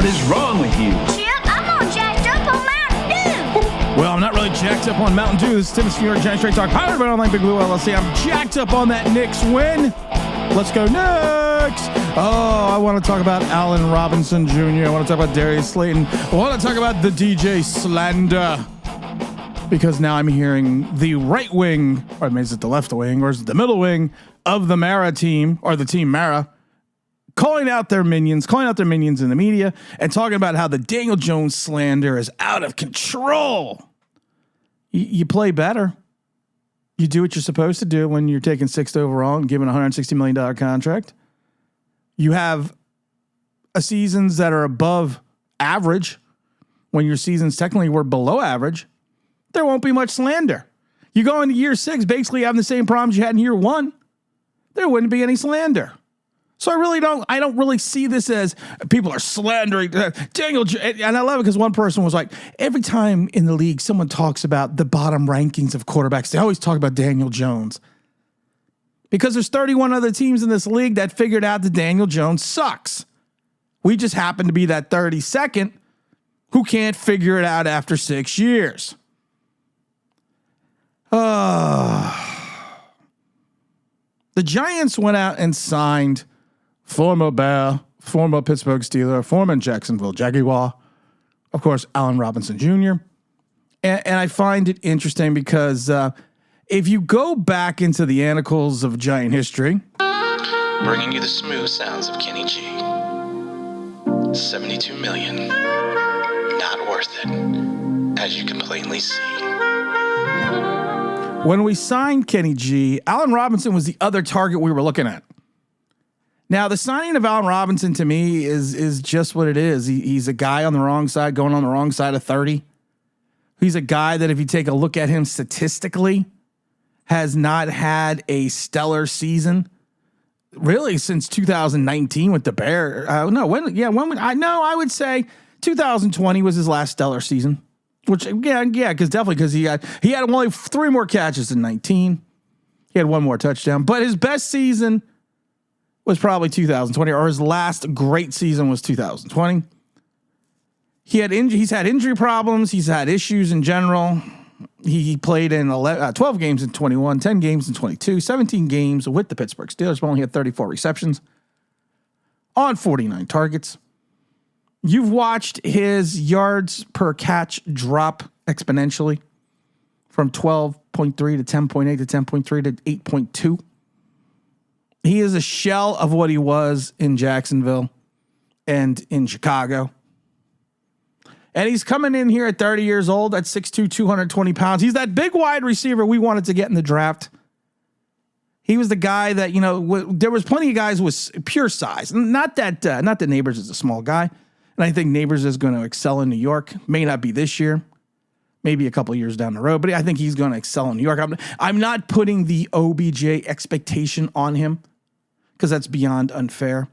is wrong with you? Chip, I'm all jacked up on Mountain Dew. Well, I'm not really jacked up on Mountain Dew. This is Tim's New York Giants Straight Talk, powered by Online Big Blue LLC. I'm jacked up on that Knicks win. Let's go Knicks. Oh, I want to talk about Allen Robinson Jr. I want to talk about Darius Slayton. I want to talk about the DJ slander. Because now I'm hearing the right wing, or maybe is it the left wing, or is it the middle wing of the Mara team, or the team Mara, calling out their minions in the media, and talking about how the Daniel Jones slander is out of control. You play better. You do what you're supposed to do when you're taking 6th overall and given a $160 million contract. You have seasons that are above average when your seasons technically were below average. There won't be much slander. You go into year 6, basically having the same problems you had in year 1. There wouldn't be any slander. So I don't really see this as people are slandering Daniel. And I love it because one person was like, every time in the league someone talks about the bottom rankings of quarterbacks, they always talk about Daniel Jones. Because there's 31 other teams in this league that figured out that Daniel Jones sucks. We just happen to be that 32nd who can't figure it out after 6 years. The Giants went out and signed former Bear, former Pittsburgh Steeler, former Jacksonville Jaguar, of course, Allen Robinson Jr. And I find it interesting because if you go back into the annals of Giant history, bringing you the smooth sounds of Kenny G. 72 million. Not worth it, as you can plainly see. when we signed Kenny G, Allen Robinson was the other target we were looking at. Now, the signing of Allen Robinson to me is just what it is. He's a guy on the wrong side, going on the wrong side of 30. He's a guy that if you take a look at him statistically, has not had a stellar season really since 2019 with the Bears. I would say 2020 was his last stellar season. Which because he had only 3 more catches in 19. He had 1 more touchdown, but his best season was probably 2020, or his last great season was 2020. He's had injury problems. He's had issues in general. He played in 12 games in 21, 10 games in 22, 17 games with the Pittsburgh Steelers, but only had 34 receptions on 49 targets. You've watched his yards per catch drop exponentially from 12.3 to 10.8 to 10.3 to 8.2. He is a shell of what he was in Jacksonville and in Chicago. And he's coming in here at 30 years old at 6'2", 220 pounds. He's that big wide receiver we wanted to get in the draft. He was the guy that, there was plenty of guys with pure size. Not that Neighbors is a small guy. And I think Neighbors is going to excel in New York. May not be this year. Maybe a couple of years down the road. But I think he's going to excel in New York. I'm not putting the OBJ expectation on him because that's beyond unfair.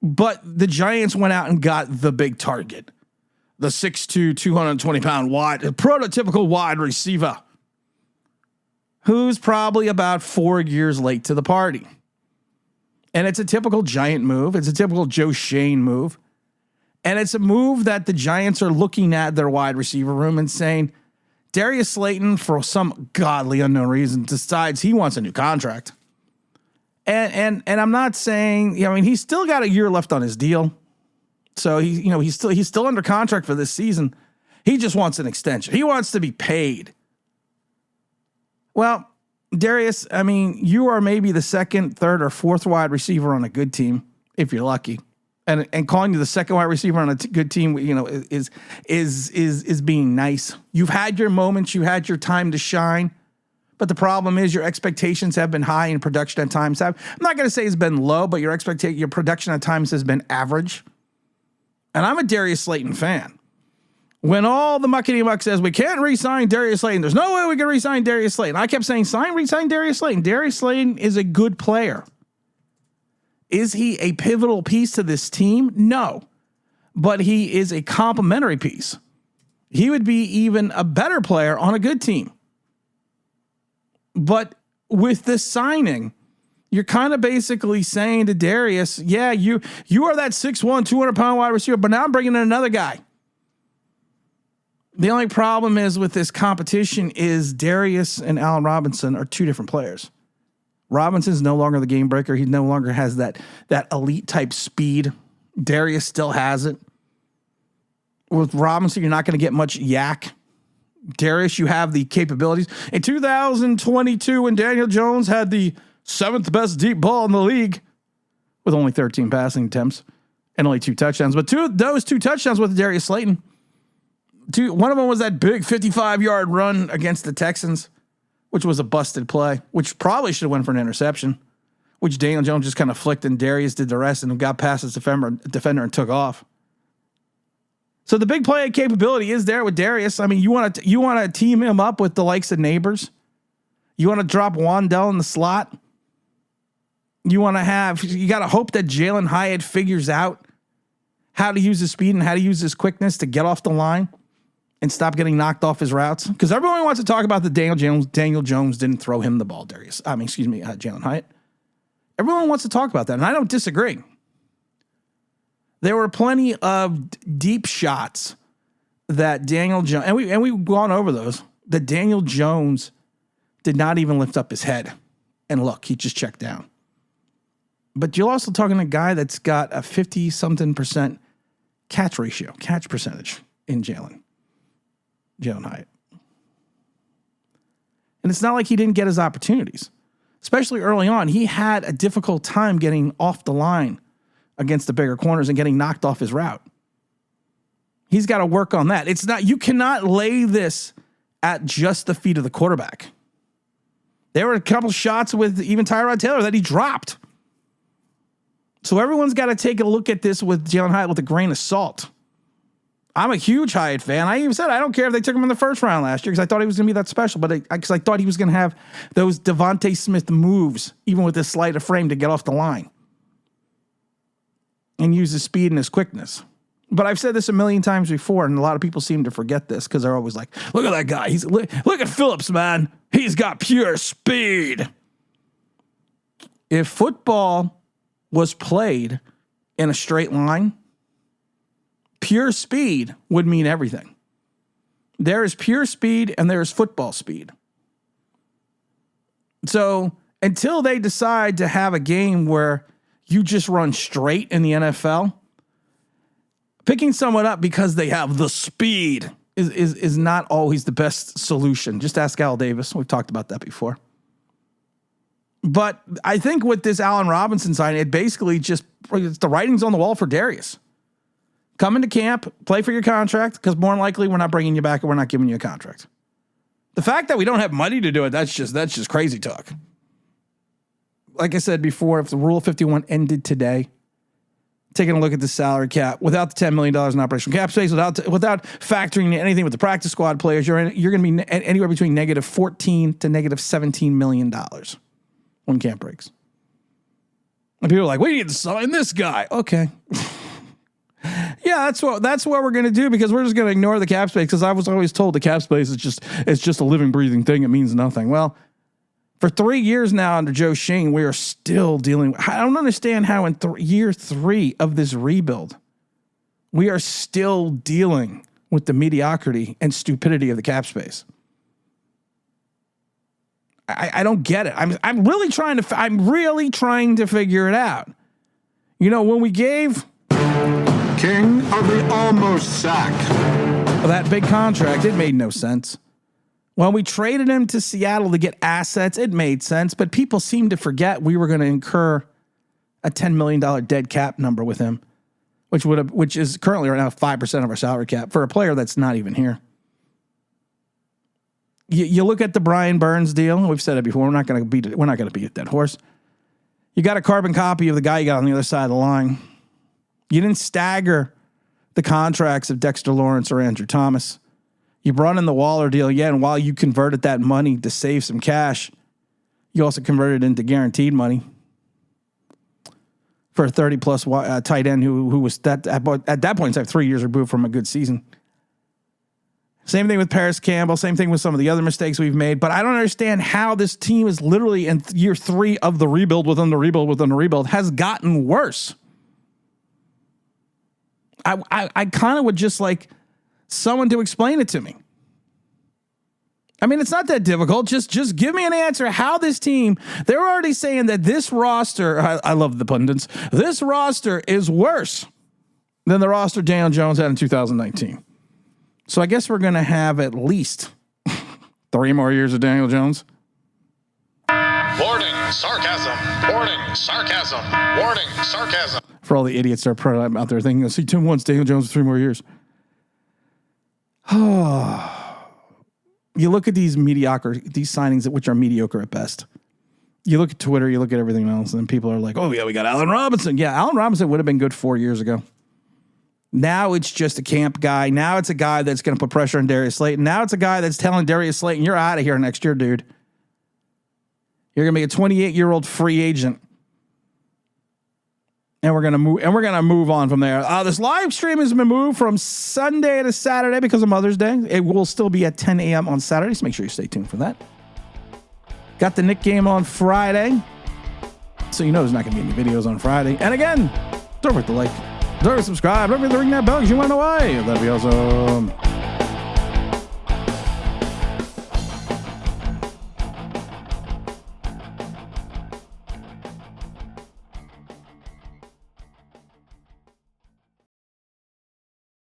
But the Giants went out and got the big target. The 6'2", 220-pound prototypical wide receiver who's probably about 4 years late to the party. And it's a typical Giant move. It's a typical Joe Shane move. And it's a move that the Giants are looking at their wide receiver room and saying, Darius Slayton, for some godly unknown reason, decides he wants a new contract. And I'm not saying, he's still got a year left on his deal. So he's still under contract for this season. He just wants an extension. He wants to be paid. Well, Darius, you are maybe the 2nd, 3rd, or 4th wide receiver on a good team, if you're lucky. And calling you the 2nd wide receiver on a good team, is being nice. You've had your moments, you had your time to shine, but the problem is your expectations have been high and production at times have. I'm not going to say it's been low, but your production at times has been average. And I'm a Darius Slayton fan. When all the muckety muck says we can't re-sign Darius Slayton, there's no way we can re-sign Darius Slayton. I kept saying re-sign Darius Slayton. Darius Slayton is a good player. Is he a pivotal piece to this team? No. But he is a complementary piece. He would be even a better player on a good team. But with this signing, You're kind of basically saying to Darius, yeah, you are that 6'1", 200-pound wide receiver, but now I'm bringing in another guy. The only problem is with this competition is Darius and Allen Robinson are two different players. Robinson's no longer the game breaker. He no longer has that elite type speed. Darius still has it. With Robinson, you're not going to get much yak. Darius, you have the capabilities. In 2022, when Daniel Jones had the 7th best deep ball in the league with only 13 passing attempts and only 2 touchdowns. But those 2 touchdowns with Darius Slayton. One of them was that big 55-yard run against the Texans, which was a busted play, which probably should have went for an interception, which Daniel Jones just kind of flicked and Darius did the rest and got past his defender and took off. So the big play capability is there with Darius. I mean, you want to team him up with the likes of Neighbors. You want to drop Wandell in the slot. You got to hope that Jalen Hyatt figures out how to use his speed and how to use his quickness to get off the line and stop getting knocked off his routes. Because everyone wants to talk about the Daniel Jones didn't throw him the ball, Jalen Hyatt. Everyone wants to talk about that, and I don't disagree. There were plenty of deep shots that Daniel Jones, and we've gone over those, that Daniel Jones did not even lift up his head. And look, he just checked down. But you're also talking a guy that's got a 50-something% catch percentage in Jalen Hyatt. And it's not like he didn't get his opportunities. Especially early on, he had a difficult time getting off the line against the bigger corners and getting knocked off his route. He's got to work on that. You cannot lay this at just the feet of the quarterback. There were a couple shots with even Tyrod Taylor that he dropped. So everyone's got to take a look at this with Jalen Hyatt with a grain of salt. I'm a huge Hyatt fan. I even said I don't care if they took him in the first round last year because I thought he was going to be that special, but because I thought he was going to have those Devontae Smith moves, even with his slight of frame, to get off the line and use his speed and his quickness. But I've said this a million times before, and a lot of people seem to forget this because they're always like, look at that guy. Look at Phillips, man. He's got pure speed. If football was played in a straight line, pure speed would mean everything. There is pure speed and there is football speed. So until they decide to have a game where you just run straight in the NFL, picking someone up because they have the speed is not always the best solution. Just ask Al Davis. We've talked about that before. But I think with this Allen Robinson signing, it basically it's the writing's on the wall for Darius. Come into camp, play for your contract, because more than likely we're not bringing you back and we're not giving you a contract. The fact that we don't have money to do it, that's just crazy talk. Like I said before, if the Rule 51 ended today, taking a look at the salary cap, without the $10 million in operational cap space, without factoring anything with the practice squad players, you're going to be anywhere between negative $14 to negative $17 million when camp breaks. And people are like, we need to sign this guy. Okay. Yeah, that's what we're going to do because we're just going to ignore the cap space because I was always told the cap space is just a living, breathing thing. It means nothing. Well, for 3 years now under Joe Schoen, we are still dealing. I don't understand how in year 3 of this rebuild, we are still dealing with the mediocrity and stupidity of the cap space. I don't get it. I'm really trying to figure it out. You know, when we gave King of the almost sack that big contract, it made no sense. When we traded him to Seattle to get assets, it made sense. But people seem to forget we were going to incur a $10 million dead cap number with him, which is currently right now 5% of our salary cap for a player that's not even here. You look at the Brian Burns deal. We've said it before. We're not going to beat a dead horse. You got a carbon copy of the guy you got on the other side of the line. You didn't stagger the contracts of Dexter Lawrence or Andrew Thomas. You brought in the Waller deal, and while you converted that money to save some cash, you also converted it into guaranteed money for a 30-plus tight end who was at that point in time 3 years removed from a good season. Same thing with Paris Campbell. Same thing with some of the other mistakes we've made. But I don't understand how this team is literally in year 3 of the rebuild within the rebuild has gotten worse. I kind of would just like someone to explain it to me. I mean, it's not that difficult. Just give me an answer how this team, they're already saying that this roster, I love the pundits, this roster is worse than the roster Daniel Jones had in 2019. So I guess we're going to have at least 3 more years of Daniel Jones. Warning, sarcasm. Warning, sarcasm. Warning, sarcasm. For all the idiots that are out there thinking, see, Tim wants Daniel Jones for 3 more years. You look at these signings, which are mediocre at best. You look at Twitter, you look at everything else, and then people are like, oh, yeah, we got Allen Robinson. Yeah, Allen Robinson would have been good 4 years ago. Now it's just a camp guy. Now it's a guy that's going to put pressure on Darius Slayton. Now it's a guy that's telling Darius Slayton, you're out of here next year, dude. You're going to be a 28-year-old free agent. And we're going to move on from there. This live stream has been moved from Sunday to Saturday because of Mother's Day. It will still be at 10 a.m. on Saturday, so make sure you stay tuned for that. Got the Knick game on Friday. So you know there's not going to be any videos on Friday. And again, don't forget to like. Don't forget to subscribe. Don't forget to ring that bell because you want to know why. That'd be awesome.